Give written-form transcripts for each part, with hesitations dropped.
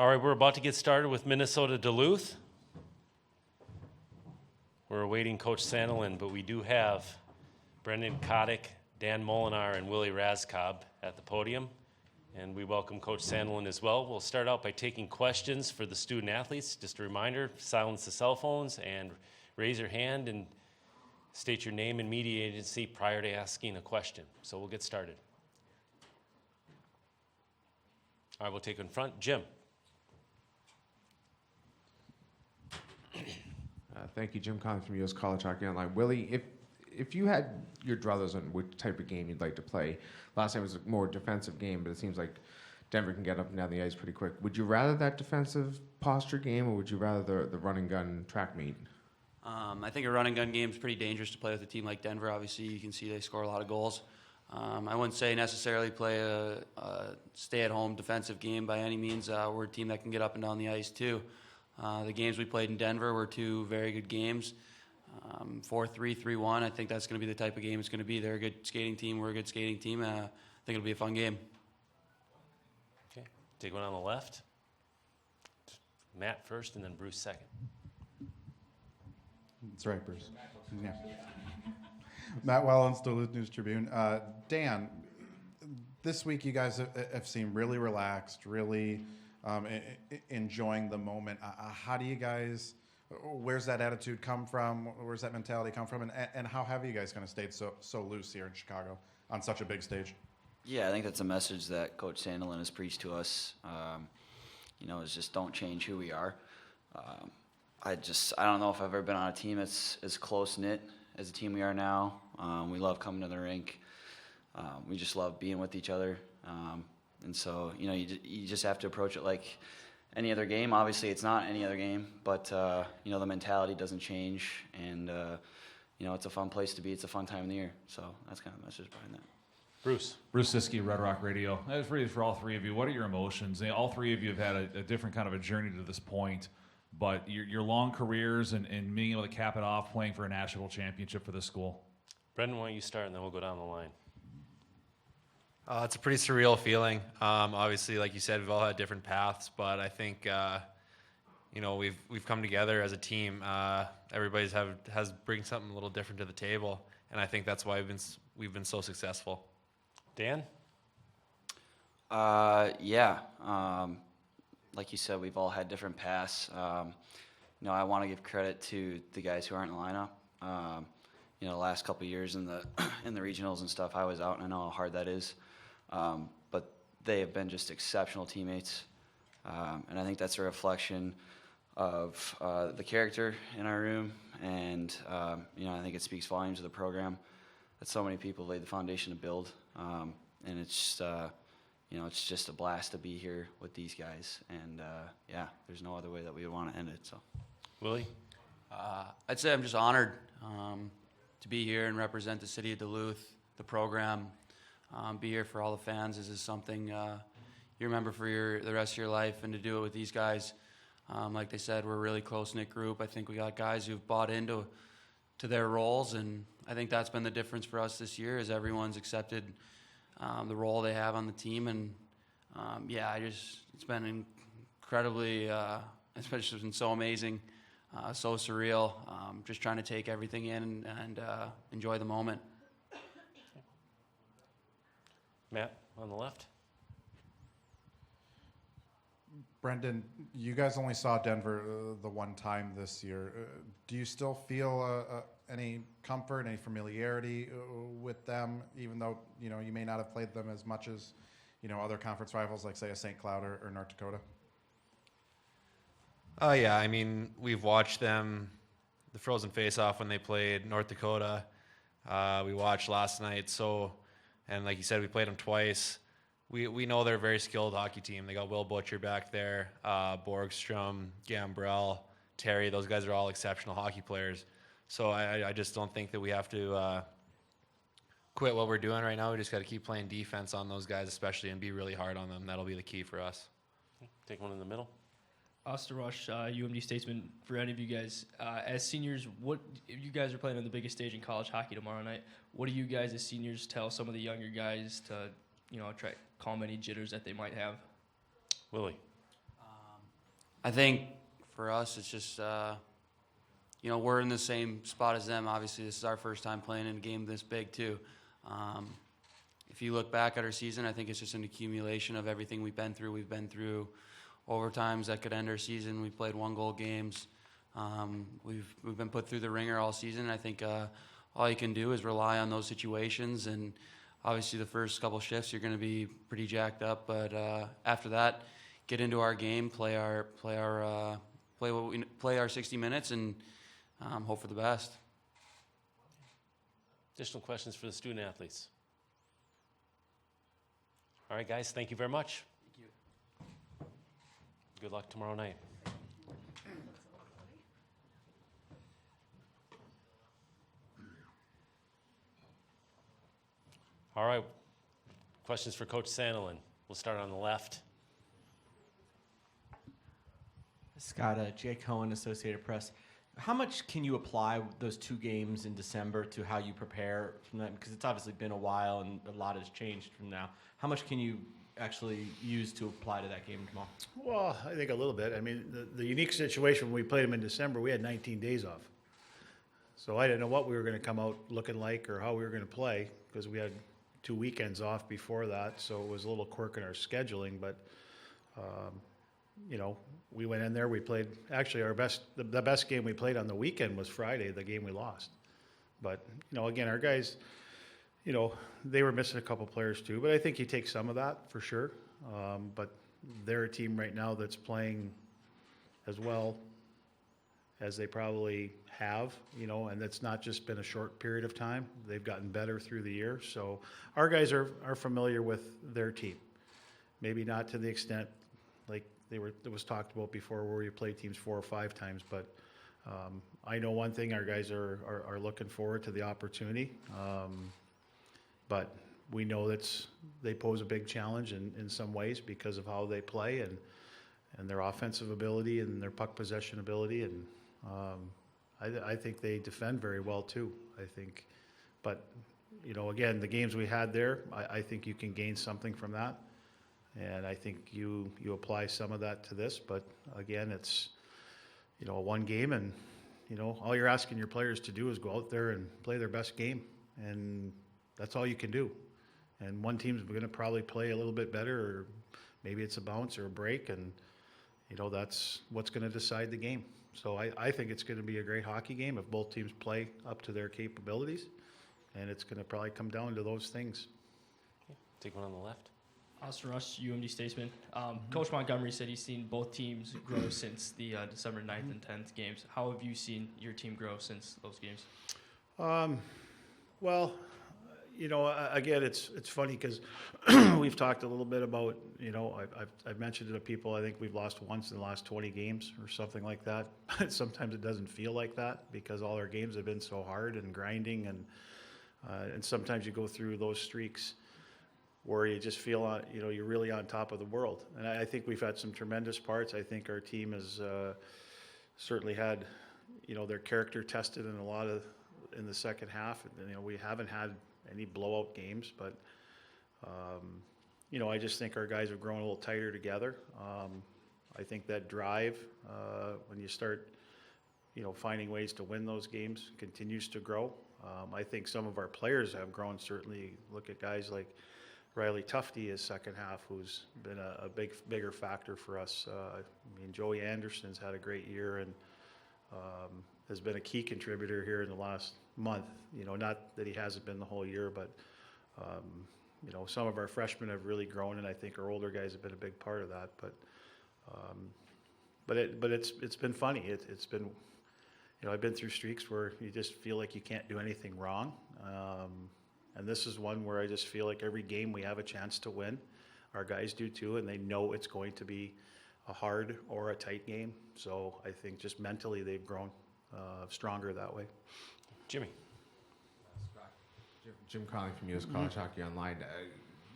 All right, we're about to get started with Minnesota Duluth. We're awaiting Coach Sandelin, but we do have Brenden Kotyk, Dan Molenaar, and Willie Raskob at the podium. And we welcome Coach Sandelin as well. We'll start out by taking questions for the student athletes. Just a reminder, silence the cell phones and raise your hand and state your name and media agency prior to asking a question. So we'll get started. All right, we'll take in front. Jim. Thank you, Jim Collins from U.S. College Hockey Online. Willie, if you had your druthers on which type of game you'd like to play, last time was a more defensive game, but it seems like Denver can get up and down the ice pretty quick. Would you rather that defensive posture game, or would you rather the run and gun track meet? I think a run and gun game is pretty dangerous to play with a team like Denver. Obviously, you can see they score a lot of goals. I wouldn't say necessarily play a stay-at-home defensive game by any means. We're a team that can get up and down the ice too. The games we played in Denver were two very good games. 4-3, 3-1. I think that's going to be the type of game it's going to be. They're a good skating team. We're a good skating team. I think it'll be a fun game. Okay, take one on the left. Matt first, and then Bruce second. That's right, Bruce. Yeah. Matt Wellens, Duluth News Tribune. Dan, this week you guys have seemed really relaxed, really enjoying the moment. How do you guys, where's that attitude come from? Where's that mentality come from? And how have you guys kind of stayed so loose here in Chicago on such a big stage? Yeah, I think that's a message that Coach Sandelin has preached to us. Is just don't change who we are. I don't know if I've ever been on a team that's as close-knit as the team we are now. We love coming to the rink. We just love being with each other. And so, you just have to approach it like any other game. Obviously, it's not any other game, but, the mentality doesn't change. And, it's a fun place to be. It's a fun time of the year. So that's kind of the message behind that. Bruce. Bruce Siskey, Red Rock Radio. That was really for all three of you. What are your emotions? All three of you have had a different kind of a journey to this point, but your long careers and being able to cap it off playing for a national championship for this school. Brenden, why don't you start, and then we'll go down the line. It's a pretty surreal feeling. Obviously, like you said, we've all had different paths, but I think we've come together as a team. Everybody's has bring something a little different to the table, and I think that's why we've been so successful. Dan? Like you said, we've all had different paths. I want to give credit to the guys who aren't in the lineup. The last couple of years in the regionals and stuff, I was out, and I know how hard that is. But they have been just exceptional teammates, and I think that's a reflection of the character in our room. And I think it speaks volumes of the program that so many people laid the foundation to build. And it's just a blast to be here with these guys. And there's no other way that we would want to end it. So, Willie? I'd say I'm just honored to be here and represent the city of Duluth, the program. Be here for all the fans. This is something you remember for the rest of your life, and to do it with these guys. Like they said, we're a really close-knit group. I think we got guys who've bought into their roles, and I think that's been the difference for us this year, is everyone's accepted the role they have on the team. And it's been incredibly, it's been so amazing, so surreal. Just trying to take everything in and enjoy the moment. Matt, on the left. Brenden, you guys only saw Denver the one time this year. Do you still feel any comfort, any familiarity with them, even though you may not have played them as much as other conference rivals like, say, a St. Cloud or North Dakota? Yeah, I mean, we've watched them, the Frozen Face-Off when they played North Dakota. We watched last night, and like you said, we played them twice. We know they're a very skilled hockey team. They got Will Butcher back there, Borgstrom, Gambrell, Terry. Those guys are all exceptional hockey players. So I just don't think that we have to quit what we're doing right now. We just got to keep playing defense on those guys, especially, and be really hard on them. That'll be the key for us. Take one in the middle. Austin Rush, UMD Statesman. For any of you guys, as seniors, what you guys are playing on the biggest stage in college hockey tomorrow night? What do you guys as seniors tell some of the younger guys to, try calm any jitters that they might have? Willie. I think for us, it's just, we're in the same spot as them. Obviously, this is our first time playing in a game this big, too. If you look back at our season, I think it's just an accumulation of everything we've been through. We've been through overtimes that could end our season. We played 1-goal games. We've been put through the ringer all season. I think all you can do is rely on those situations. And obviously, the first couple shifts, you're going to be pretty jacked up. But after that, get into our game, play our 60 minutes, and hope for the best. Additional questions for the student athletes? All right, guys, thank you very much. Thank you. Good luck tomorrow night. All right, questions for Coach Sandelin. We'll start on the left. Scott, Jay Cohen, Associated Press. How much can you apply those 2 games in December to how you prepare from that? Because it's obviously been a while and a lot has changed from now. How much can you actually use to apply to that game tomorrow? Well, I think a little bit. I mean, the unique situation when we played them in December, we had 19 days off. So I didn't know what we were going to come out looking like or how we were going to play because we had 2 weekends off before that. So it was a little quirk in our scheduling. But, we went in there. We played actually the best game we played on the weekend was Friday, the game we lost. But, again, our guys, they were missing a couple players too. But I think you take some of that for sure. But they're a team right now that's playing as well as they probably have, and that's not just been a short period of time. They've gotten better through the year. So our guys are familiar with their team. Maybe not to the extent like it was talked about before where you play teams 4 or 5 times, but I know one thing, our guys are looking forward to the opportunity. But we know they pose a big challenge in some ways because of how they play and their offensive ability and their puck possession ability. And I think they defend very well too, I think. But, again, the games we had there, I think you can gain something from that. And I think you apply some of that to this. But, again, it's, one game and, all you're asking your players to do is go out there and play their best game. And that's all you can do. And one team's going to probably play a little bit better, or maybe it's a bounce or a break, and that's what's going to decide the game. So I think it's going to be a great hockey game if both teams play up to their capabilities, and it's going to probably come down to those things. Take one on the left. Austin Rush, UMD Statesman. Coach Montgomery said he's seen both teams grow since the December 9th and 10th games. How have you seen your team grow since those games? Well, again, it's funny because we've talked a little bit about, I've mentioned it to people. I think we've lost once in the last 20 games or something like that. Sometimes it doesn't feel like that because all our games have been so hard and grinding, and sometimes you go through those streaks where you just feel, you're really on top of the world. And I think we've had some tremendous parts. I think our team has certainly had, their character tested in the second half. We haven't had any blowout games, but I just think our guys have grown a little tighter together. I think that drive, when you start, finding ways to win those games, continues to grow. I think some of our players have grown. Certainly, look at guys like Riley Tufte his second half, who's been a bigger factor for us. Joey Anderson's had a great year and has been a key contributor here in the last month. Not that he hasn't been the whole year, but some of our freshmen have really grown, and I think our older guys have been a big part of that. But it's been funny. It's been, I've been through streaks where you just feel like you can't do anything wrong. And this is one where I just feel like every game we have a chance to win. Our guys do too, and they know it's going to be a hard or a tight game. So I think just mentally they've grown stronger that way. Jimmy. Jim Conley from U.S. College Hockey Online.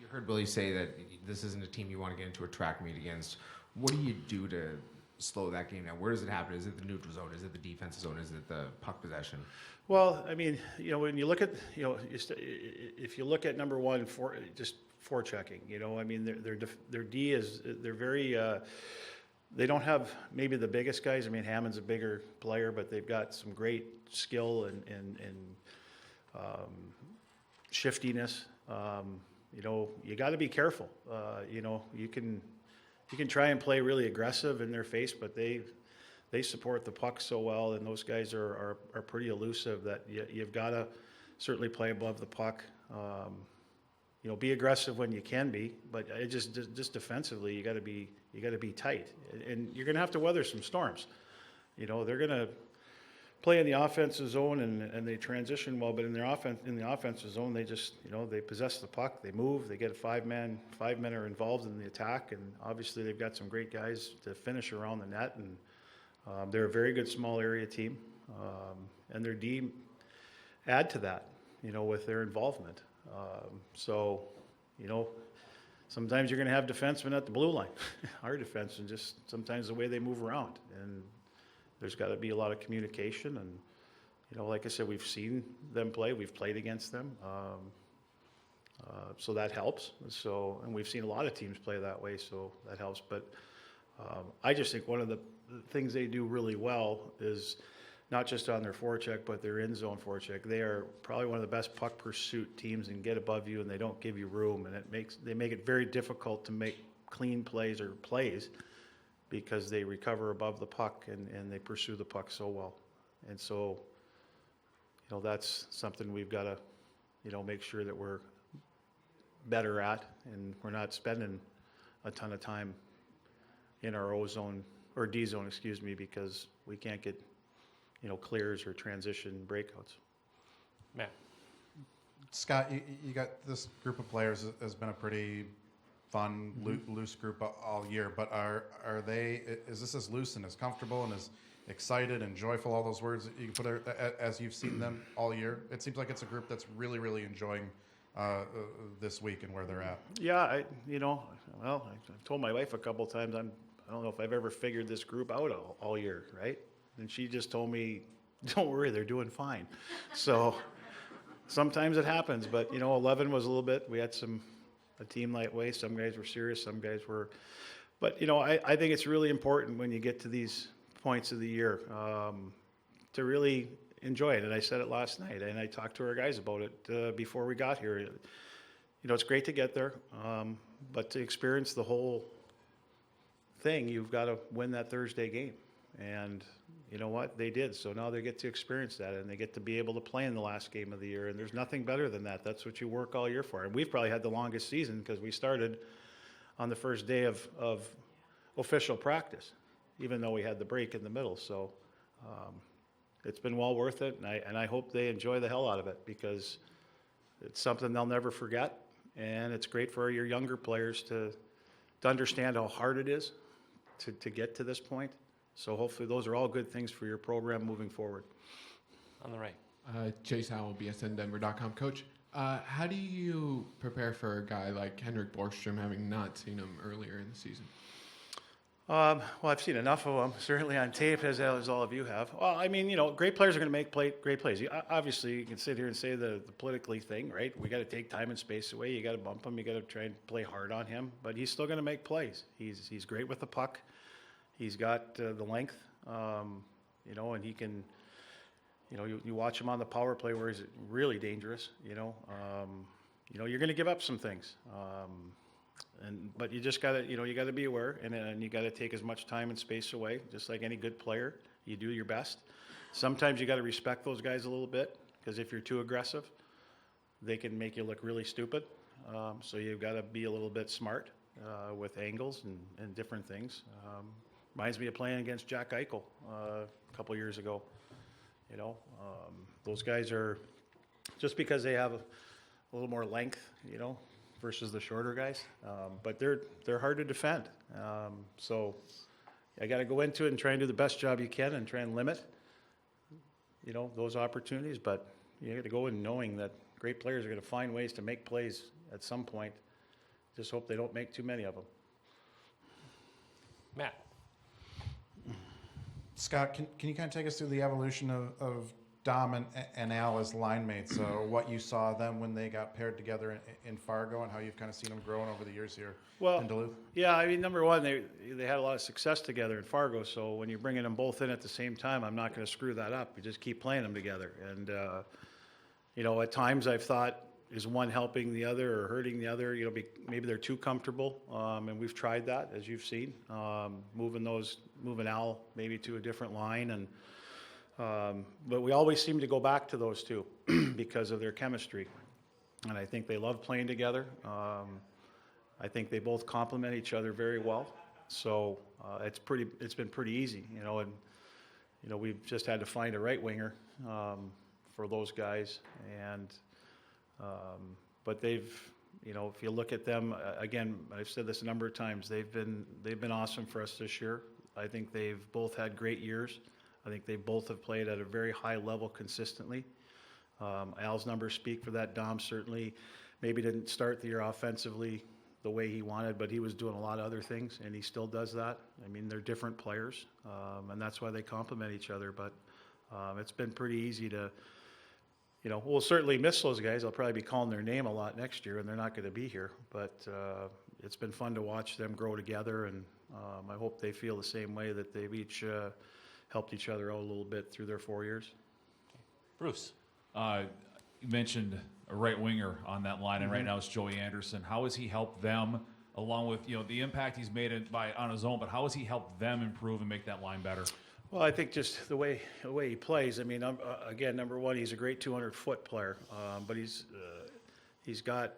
You heard Willie say that this isn't a team you want to get into a track meet against. What do you do to slow that game down? Where does it happen? Is it the neutral zone? Is it the defensive zone? Is it the puck possession? Well, when you look at, if you look at number one, just forechecking, their D is, they're very, they don't have maybe the biggest guys. I mean, Hammond's a bigger player, but they've got some great skill and shiftiness. You know, you got to be careful. You know, you can try and play really aggressive in their face, but they support the puck so well, and those guys are pretty elusive that you've got to certainly play above the puck. You know, be aggressive when you can be, but it just defensively, you got to be tight, and you're going to have to weather some storms. You know, they're going to play in the offensive zone and they transition well, but in the offensive zone, they just, you know, they possess the puck, they move, they get a five men are involved in the attack, and obviously they've got some great guys to finish around the net, and they're a very good small area team, and their D add to that, you know, with their involvement. So, you know, sometimes you're going to have defensemen at the blue line. Our defensemen, just sometimes the way they move around, and there's got to be a lot of communication. And, you know, like I said, we've seen them play. We've played against them. So that helps. So, and we've seen a lot of teams play that way, so that helps. But I just think one of the things they do really well is not just on their forecheck, but their in-zone forecheck. They are probably one of the best puck pursuit teams and get above you, and they don't give you room. And they make it very difficult to make clean plays or plays because they recover above the puck and they pursue the puck so well. And so, you know, that's something we've got to, you know, make sure that we're better at, and we're not spending a ton of time in our O zone or D zone, excuse me, because we can't get, you know, clears or transition breakouts. Matt. Scott, you got this group of players has been a pretty fun, loose group all year, but is this as loose and as comfortable and as excited and joyful, all those words that you can put as you've seen them all year? It seems like it's a group that's really, really enjoying this week and where they're at. Yeah, I've told my wife a couple times, I don't know if I've ever figured this group out all year, right? And she just told me, don't worry, they're doing fine. So sometimes it happens, but, you know, 11 was a little bit, we had a team lightway. Some guys were serious, some guys were, but, you know, I think it's really important when you get to these points of the year to really enjoy it. And I said it last night, and I talked to our guys about it before we got here. You know, it's great to get there, but to experience the whole thing, you've got to win that Thursday game. And you know what? They did. So now they get to experience that, and they get to be able to play in the last game of the year. And there's nothing better than that. That's what you work all year for. And we've probably had the longest season because we started on the first day of official practice, even though we had the break in the middle. So it's been well worth it, and I hope they enjoy the hell out of it because it's something they'll never forget. And it's great for your younger players to understand how hard it is to get to this point. So hopefully those are all good things for your program moving forward. On the right. Chase Howell, BSNDenver.com. Coach, how do you prepare for a guy like Henrik Borgstrom, having not seen him earlier in the season? Well, I've seen enough of them, certainly on tape, as all of you have. Well, I mean, you know, great players are going to make great plays. Obviously, you can sit here and say the politically thing, right? We got to take time and space away. You got to bump him. You got to try and play hard on him. But he's still going to make plays. He's great with the puck. He's got the length, you know, and he can, you know, you watch him on the power play where he's really dangerous, you know, you're going to give up some things. But you just got to, you know, you got to be aware, and you got to take as much time and space away, just like any good player. You do your best. Sometimes you got to respect those guys a little bit, because if you're too aggressive, they can make you look really stupid. So you've got to be a little bit smart with angles and different things. Reminds me of playing against Jack Eichel a couple years ago. You know, those guys are, just because they have a little more length, you know, versus the shorter guys, but they're hard to defend. So I got to go into it and try and do the best job you can and try and limit, you know, those opportunities. But you got to go in knowing that great players are going to find ways to make plays at some point. Just hope they don't make too many of them. Matt. Scott, can you kind of take us through the evolution of Dom and Al as line mates, what you saw them when they got paired together in Fargo, and how you've kind of seen them growing over the years here in Duluth? Yeah, I mean, number one, they had a lot of success together in Fargo, so when you're bringing them both in at the same time, I'm not going to screw that up. You just keep playing them together. And, at times I've thought, is one helping the other or hurting the other? Maybe they're too comfortable, and we've tried that, as you've seen, moving Al maybe to a different line, and but we always seem to go back to those two because of their chemistry, and I think they love playing together. I think they both complement each other very well, so it's been pretty easy, and we've just had to find a right winger for those guys, and but they've, if you look at them again, I've said this a number of times, they've been awesome for us this year. I think they've both had great years. I think they both have played at a very high level consistently. Al's numbers speak for that. Dom certainly maybe didn't start the year offensively the way he wanted, but he was doing a lot of other things, and he still does that. I mean, they're different players, and that's why they complement each other. But it's been pretty easy to, we'll certainly miss those guys. I'll probably be calling their name a lot next year, and they're not going to be here. But it's been fun to watch them grow together, and I hope they feel the same way, that they've each helped each other out a little bit through their 4 years. Bruce. You mentioned a right winger on that line, and right now it's Joey Anderson. How has he helped them, along with the impact he's made on his own? But how has he helped them improve and make that line better? Well, I think just the way he plays. I mean, again, number one, he's a great 200-foot player, but he's got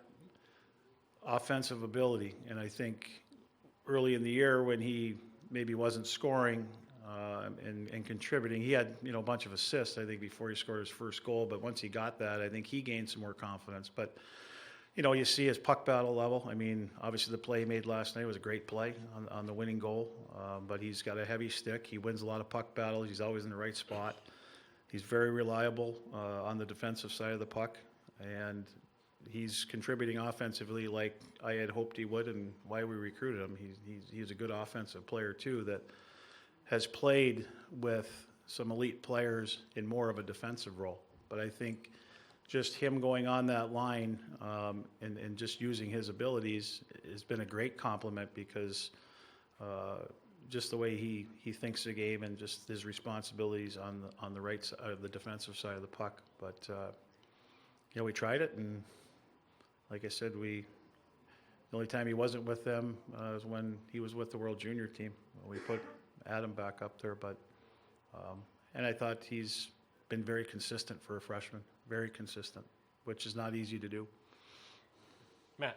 offensive ability, and I think early in the year when he maybe wasn't scoring and contributing, he had a bunch of assists, I think, before he scored his first goal. But once he got that, I think he gained some more confidence. But you see his puck battle level. I mean, obviously the play he made last night was a great play on the winning goal. But he's got a heavy stick. He wins a lot of puck battles. He's always in the right spot. He's very reliable on the defensive side of the puck, and he's contributing offensively like I had hoped he would, and why we recruited him. He's a good offensive player too, that has played with some elite players in more of a defensive role. But I think just him going on that line and just using his abilities has been a great compliment, because just the way he thinks the game and just his responsibilities on the right side of the defensive side of the puck. But we tried it, and like I said, the only time he wasn't with them was when he was with the World Junior team. We put Adam back up there, but and I thought he's been very consistent for a freshman, very consistent, which is not easy to do. Matt.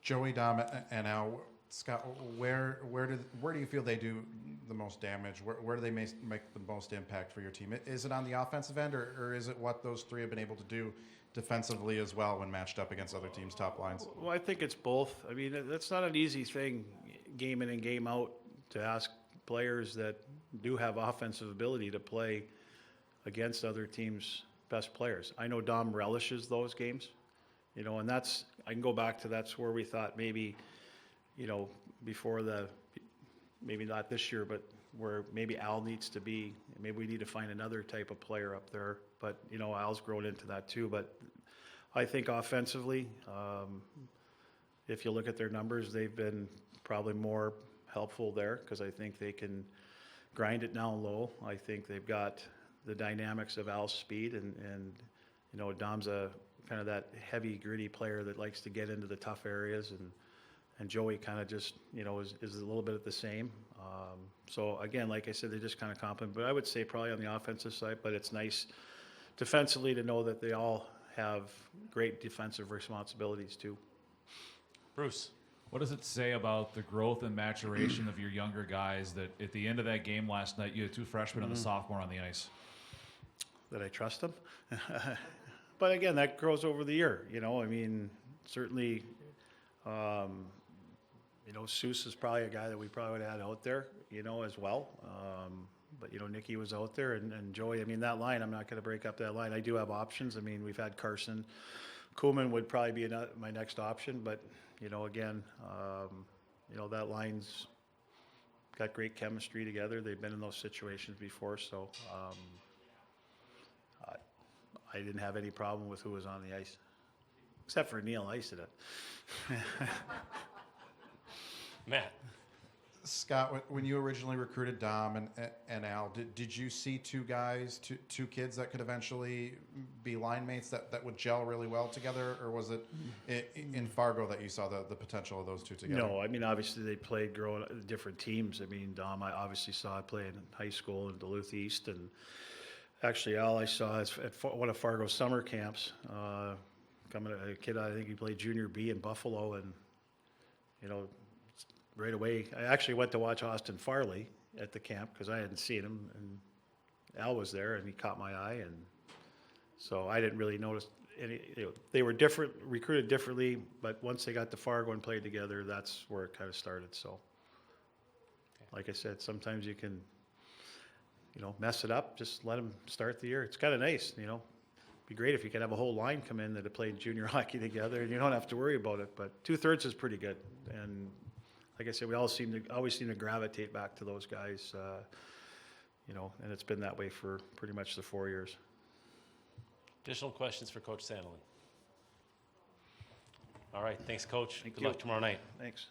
Joey, Dom, and Al, Scott, where do you feel they do the most damage? Where do they make the most impact for your team? Is it on the offensive end, or is it what those three have been able to do defensively as well when matched up against other teams' top lines? Well, I think it's both. I mean, that's not an easy thing, game in and game out, to ask players that do have offensive ability to play against other teams' best players. I know Dom relishes those games, and I can go back to that's where we thought maybe, before maybe not this year, but where maybe Al needs to be. Maybe we need to find another type of player up there. But, Al's grown into that too. But I think offensively, if you look at their numbers, they've been probably more helpful there, because I think they can grind it down low. I think they've got the dynamics of Al's speed, and Dom's a kind of that heavy, gritty player that likes to get into the tough areas, and Joey kind of just is a little bit of the same. So again, like I said, they just kind of complement. But I would say probably on the offensive side. But it's nice defensively to know that they all have great defensive responsibilities too. Bruce. What does it say about the growth and maturation of your younger guys that at the end of that game last night, you had two freshmen and a sophomore on the ice? That I trust them. But again, that grows over the year. I mean, certainly, Seuss is probably a guy that we probably would have had out there, as well. But, Nicky was out there, and Joey. I mean, that line, I'm not going to break up that line. I do have options. I mean, we've had Carson. Koeman would probably be my next option, but, again, that line's got great chemistry together. They've been in those situations before, so I didn't have any problem with who was on the ice, except for Neil icing it. Matt. Scott, when you originally recruited Dom and Al, did you see two kids that could eventually be line mates that would gel really well together, or was it in Fargo that you saw the potential of those two together? No, I mean, obviously they played growing up in different teams. I mean, Dom, I obviously saw play in high school in Duluth East, and actually Al I saw at one of Fargo's summer camps. Coming a kid, I think he played junior B in Buffalo, and right away, I actually went to watch Austin Farley at the camp because I hadn't seen him, and Al was there, and he caught my eye, and so I didn't really notice any. They were different, recruited differently, but once they got to Fargo and played together, that's where it kind of started. So, like I said, sometimes you can, mess it up. Just let them start the year. It's kind of nice, Be great if you could have a whole line come in that have played junior hockey together, and you don't have to worry about it. But 2/3 is pretty good, and like I said, we always seem to gravitate back to those guys, and it's been that way for pretty much the 4 years. Additional questions for Coach Sandelin? All right, thanks, Coach. Thank Good you. luck tomorrow night. Thanks.